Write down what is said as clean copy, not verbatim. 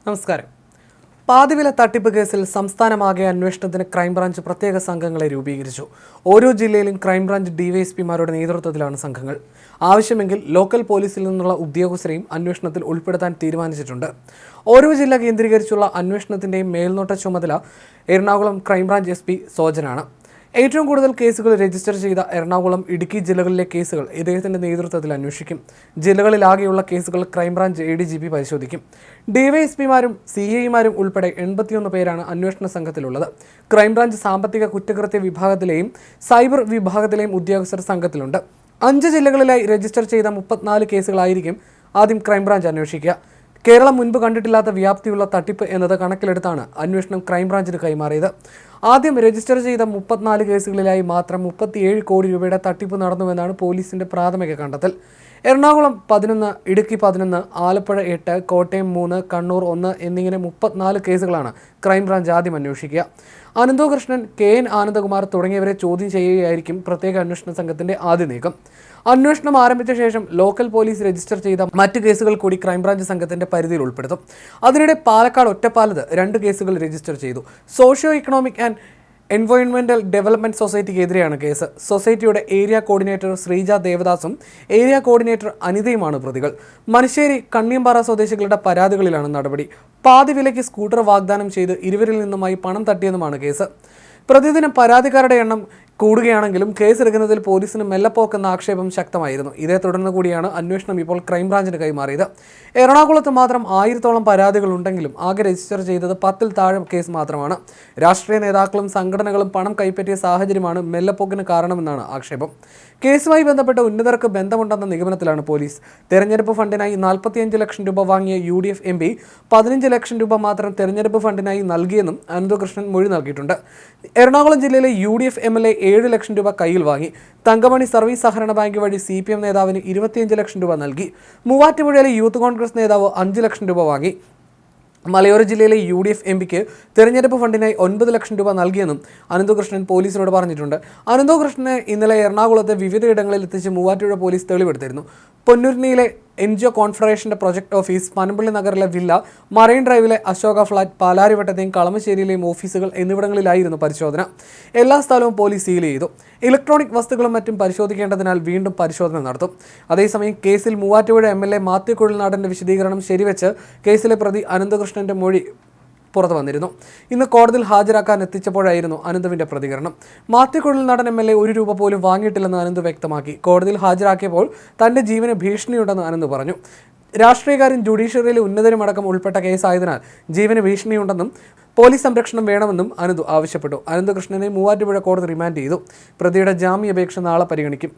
നമസ്കാരം. പാതിവില തട്ടിപ്പ് കേസിൽ സംസ്ഥാനമാകെ അന്വേഷണത്തിന് ക്രൈംബ്രാഞ്ച് പ്രത്യേക സംഘങ്ങളെ രൂപീകരിച്ചു. ഓരോ ജില്ലയിലും ക്രൈംബ്രാഞ്ച് ഡിവൈഎസ്പിമാരുടെ നേതൃത്വത്തിലാണ് സംഘങ്ങൾ. ആവശ്യമെങ്കിൽ ലോക്കൽ പോലീസിൽ നിന്നുള്ള ഉദ്യോഗസ്ഥരെയും അന്വേഷണത്തിൽ ഉൾപ്പെടുത്താൻ തീരുമാനിച്ചിട്ടുണ്ട്. ഓരോ ജില്ല കേന്ദ്രീകരിച്ചുള്ള അന്വേഷണത്തിന്റെയും മേൽനോട്ട ചുമതല എറണാകുളം ക്രൈംബ്രാഞ്ച് SP സോജനാണ്. ഏറ്റവും കൂടുതൽ കേസുകൾ രജിസ്റ്റർ ചെയ്ത എറണാകുളം, ഇടുക്കി ജില്ലകളിലെ കേസുകൾ ഇദ്ദേഹത്തിന്റെ നേതൃത്വത്തിൽ അന്വേഷിക്കും. ജില്ലകളിലാകെയുള്ള കേസുകൾ ക്രൈംബ്രാഞ്ച് ADGP പരിശോധിക്കും. ഡിവൈഎസ്പിമാരും CIമാരും ഉൾപ്പെടെ 81 പേരാണ് അന്വേഷണ സംഘത്തിലുള്ളത്. ക്രൈംബ്രാഞ്ച് സാമ്പത്തിക കുറ്റകൃത്യ വിഭാഗത്തിലെയും സൈബർ വിഭാഗത്തിലെയും ഉദ്യോഗസ്ഥർ സംഘത്തിലുണ്ട്. 5 ജില്ലകളിലായി രജിസ്റ്റർ ചെയ്ത 34 കേസുകളായിരിക്കും ആദ്യം ക്രൈംബ്രാഞ്ച് അന്വേഷിക്കുക. കേരളം മുൻപ് കണ്ടിട്ടില്ലാത്ത വ്യാപ്തിയുള്ള തട്ടിപ്പ് എന്നത് കണക്കിലെടുത്താണ് അന്വേഷണം ക്രൈംബ്രാഞ്ചിന് കൈമാറിയത്. ആദ്യം രജിസ്റ്റർ ചെയ്ത 34 കേസുകളിലായി മാത്രം 37 കോടി രൂപയുടെ തട്ടിപ്പ് നടന്നുവെന്നാണ് പോലീസിന്റെ പ്രാഥമിക കണ്ടെത്തൽ. എറണാകുളം 11, ഇടുക്കി 11, ആലപ്പുഴ 8, കോട്ടയം 3, കണ്ണൂർ 1 എന്നിങ്ങനെ 34 കേസുകളാണ് ക്രൈംബ്രാഞ്ച് ആദ്യം അന്വേഷിക്കുക. അനന്തകൃഷ്ണൻ, KN ആനന്ദകുമാർ തുടങ്ങിയവരെ ചോദ്യം ചെയ്യുകയായിരിക്കും പ്രത്യേക അന്വേഷണ സംഘത്തിന്റെ ആദ്യ നീക്കം. അന്വേഷണം ആരംഭിച്ച ശേഷം ലോക്കൽ പോലീസ് രജിസ്റ്റർ ചെയ്ത മറ്റ് കേസുകൾ കൂടി ക്രൈംബ്രാഞ്ച് സംഘത്തിന്റെ പരിധിയിൽ ഉൾപ്പെടുത്തും. അതിനിടെ പാലക്കാട് ഒറ്റപ്പാലത്ത് 2 കേസുകൾ രജിസ്റ്റർ ചെയ്തു. സോഷ്യോ ഇക്കണോമിക് ആൻഡ് എൻവയോൺമെന്റൽ ഡെവലപ്മെന്റ് സൊസൈറ്റിക്കെതിരെയാണ് കേസ്. സൊസൈറ്റിയുടെ ഏരിയ കോർഡിനേറ്റർ ശ്രീജ ദേവദാസും ഏരിയ കോർഡിനേറ്റർ അനിതയുമാണ് പ്രതികൾ. മനുശ്ശേരി, കണ്ണിയമ്പാറ സ്വദേശികളുടെ പരാതികളിലാണ് നടപടി. പാതി വിലയ്ക്ക് സ്കൂട്ടർ വാഗ്ദാനം ചെയ്ത് ഇരുവരിൽ നിന്നുമായി പണം തട്ടിയെന്നുമാണ് കേസ്. പ്രതിദിനം പരാതിക്കാരുടെ എണ്ണം കൂടുകയാണെങ്കിലും കേസെടുക്കുന്നതിൽ പോലീസിന് മെല്ലപ്പോക്കെന്ന ആക്ഷേപം ശക്തമായിരുന്നു. ഇതേ തുടർന്ന് കൂടിയാണ് അന്വേഷണം ഇപ്പോൾ ക്രൈംബ്രാഞ്ചിന് കൈമാറിയത്. എറണാകുളത്ത് മാത്രം 1000-ഓളം പരാതികൾ ഉണ്ടെങ്കിലും ആകെ രജിസ്റ്റർ ചെയ്തത് 10-ൽ താഴെ കേസ് മാത്രമാണ്. രാഷ്ട്രീയ നേതാക്കളും സംഘടനകളും പണം കൈപ്പറ്റിയ സാഹചര്യമാണ് മെല്ലപ്പോക്കിന് കാരണമെന്നാണ് ആക്ഷേപം. കേസുമായി ബന്ധപ്പെട്ട് ഉന്നതർക്ക് ബന്ധമുണ്ടെന്ന നിഗമനത്തിലാണ് പോലീസ്. തെരഞ്ഞെടുപ്പ് ഫണ്ടിനായി 45 ലക്ഷം രൂപ വാങ്ങിയ UDF MP 15 ലക്ഷം രൂപ മാത്രം തെരഞ്ഞെടുപ്പ് ഫണ്ടിനായി നൽകിയെന്നും അനന്തകൃഷ്ണൻ മൊഴി നൽകിയിട്ടുണ്ട്. എറണാകുളം ജില്ലയിലെ UDF MLA 7 ലക്ഷം രൂപ കയ്യിൽ വാങ്ങി. തങ്കമണി സർവീസ് സഹകരണ ബാങ്ക് വഴി CPM നേതാവിന് 25 ലക്ഷം രൂപ നൽകി. മൂവാറ്റുപുഴയിലെ യൂത്ത് കോൺഗ്രസ് നേതാവ് 5 ലക്ഷം രൂപ വാങ്ങി. മലയോര ജില്ലയിലെ UDF MPക്ക് തെരഞ്ഞെടുപ്പ് ഫണ്ടിനായി 9 ലക്ഷം രൂപ നൽകിയെന്നും അനന്തകൃഷ്ണൻ പോലീസിനോട് പറഞ്ഞിട്ടുണ്ട്. അനന്തകൃഷ്ണനെ ഇന്നലെ എറണാകുളത്തെ വിവിധയിടങ്ങളിൽ എത്തിച്ച് മൂവാറ്റുപുഴ പോലീസ് തെളിവെടുത്തിരുന്നു. പൊന്നുരുണിയിലെ NGO കോൺഫെഡറേഷന്റെ പ്രൊജക്ട് ഓഫീസ്, പനമ്പള്ളി നഗറിലെ വില്ല, മറൈൻ ഡ്രൈവിലെ അശോക ഫ്ളാറ്റ്, പാലാരിവട്ടത്തെയും കളമശ്ശേരിയിലെയും ഓഫീസുകൾ എന്നിവിടങ്ങളിലായിരുന്നു പരിശോധന. എല്ലാ സ്ഥലവും പോലീസ് സീൽ ചെയ്തു. ഇലക്ട്രോണിക് വസ്തുക്കളും മറ്റും പരിശോധിക്കേണ്ടതിനാൽ വീണ്ടും പരിശോധന നടത്തും. അതേസമയം കേസിൽ മൂവാറ്റുപുഴ MLA മാത്യു കുഴൽനാടന്റെ വിശദീകരണം ശരിവെച്ച് കേസിലെ പ്രതി അനന്തകൃഷ്ണന്റെ മൊഴി പുറത്തു വന്നിരുന്നു. ഇന്ന് കോടതിയിൽ ഹാജരാക്കാൻ എത്തിച്ചപ്പോഴായിരുന്നു അനന്തുവിന്റെ പ്രതികരണം. മാത്യു കുഴൽനാടൻ MLA 1 രൂപ പോലും വാങ്ങിയിട്ടില്ലെന്ന് അനന്തു വ്യക്തമാക്കി. കോടതിയിൽ ഹാജരാക്കിയപ്പോൾ തന്റെ ജീവന് ഭീഷണിയുണ്ടെന്ന് അനന്തു പറഞ്ഞു. രാഷ്ട്രീയക്കാരും ജുഡീഷ്യറിയിലെ ഉന്നതരുമടക്കം ഉൾപ്പെട്ട കേസായതിനാൽ ജീവന് ഭീഷണിയുണ്ടെന്നും പോലീസ് സംരക്ഷണം വേണമെന്നും അനന്തു ആവശ്യപ്പെട്ടു. അനന്തകൃഷ്ണനെ മൂവാറ്റുപുഴ കോടതി റിമാൻഡ് ചെയ്തു. പ്രതിയുടെ ജാമ്യാപേക്ഷ നാളെ പരിഗണിക്കും.